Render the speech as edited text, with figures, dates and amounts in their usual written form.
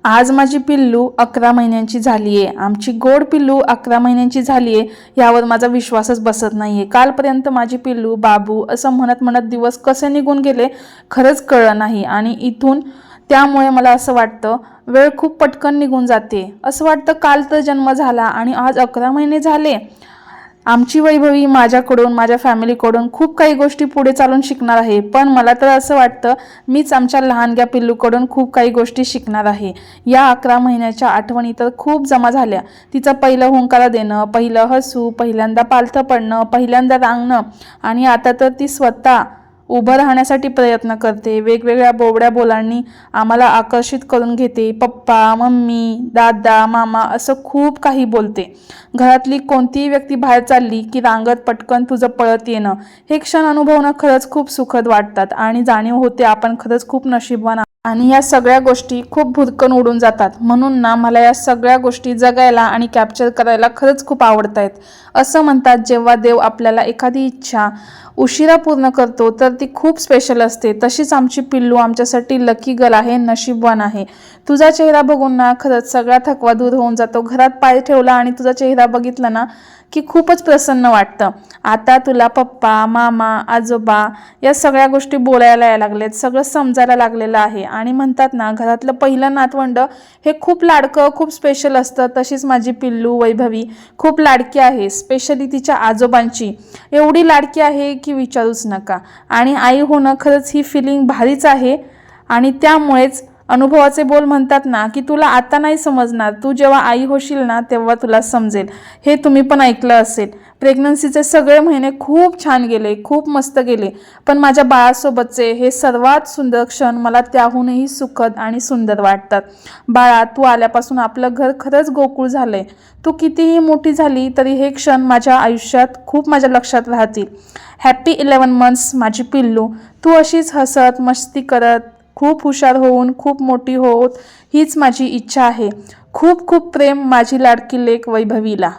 आज माझी पिल्लू 11 महिन्यांची झाली आहे। आमची गोड पिल्लू 11 महिन्यांची झाली आहे यावर माझा विश्वासच बसत नाहीये। कालपर्यंत माझी पिल्लू बाबू असं म्हणत म्हणत दिवस कसे निघून गेले खरंच कळलं नाही। आणि इथून त्यामुळे मला असं वाटतं वेळ खूप पटकन निघून जाते। असं वाटतं काल तर जन्म झाला आणि आज 11 महिने झाले। आमची वैभवी माझ्याकडून माझ्या फॅमिलीकडून खूप काही गोष्टी पुढे चालून शिकणार आहे, पण मला तर असं वाटतं मीच आमच्या लहानग्या पिल्लूकडून खूप काही गोष्टी शिकणार आहे। या 11 महिन्याच्या आठवणी तर खूप जमा झाल्या। तिचं पहिलं हुंकारा देणं, पहिलं हसू, पहिल्यांदा पालथं पडणं, पहिल्यांदा रांगणं आणि आता तर ती स्वतः उभं राहण्यासाठी प्रयत्न करते। वेगवेगळ्या बोबड्या बोलांनी आम्हाला आकर्षित करून घेते। पप्पा, मम्मी, दादा, मामा असं खूप काही बोलते। घरातली कोणतीही व्यक्ती बाहेर चालली की रांगत पटकन तुझं पळत येणं, हे क्षण अनुभवणं खरंच खूप सुखद वाटतात आणि जाणीव होते आपण खरंच खूप नशीबवान आणि या सगळ्या गोष्टी खूप भुरकन उडून जातात। म्हणून ना मला या सगळ्या गोष्टी जगायला आणि कॅप्चर करायला खरंच खूप आवडतायत। असं म्हणतात जेव्हा देव आपल्याला एखादी इच्छा उशिरा पूर्ण करतो तर ती खूप स्पेशल असते। तशीच आमची पिल्लू आमच्यासाठी लकी गर्ल आहे, नशीबवान आहे। तुझा चेहरा बघून ना खरंच सगळा थकवा दूर होऊन जातो। घरात पाय ठेवला आणि तुझा चेहरा बघितला ना की खूपच प्रसन्न वाटतं। आता तुला पप्पा, मामा, आजोबा या सगळ्या गोष्टी बोलायला यायला लागलेत, सगळं समजायला लागलेलं आहे। आणि म्हणतात ना घरातलं पहिलं नातवंड हे खूप लाडकं, खूप स्पेशल असतं। तशीच माझी पिल्लू वैभवी खूप लाडकी आहे, स्पेशली तिच्या आजोबांची एवढी लाडकी आहे की विचारूच नका। आणि आई होणं खरंच ही फिलिंग भारीच आहे। आणि त्यामुळेच अनुभवाचे बोल म्हणतात ना की तुला आता नाही समजणार, तू जेव्हा आई होशील ना तेव्हा तुला समजेल। हे तुम्ही पण ऐकलं असेल। प्रेग्नन्सीचे सगळे महिने खूप छान गेले, खूप मस्त गेले, पण माझ्या बाळासोबतचे हे सर्वात सुंदर क्षण मला त्याहूनही सुखद आणि सुंदर वाटतात। बाळा, तू आल्यापासून आपलं घर खरंच गोकुळ झालंय। तू कितीही मोठी झाली तरी हे क्षण माझ्या आयुष्यात खूप माझ्या लक्षात राहतील। हॅपी 11 मंथ्स माझी पिल्लू। तू अशीच हसत मस्ती करत खूप हुशार होऊन खूप मोठी होत हीच माझी इच्छा आहे। खूप खूप प्रेम माझी लाडकी लेक वैभवीला।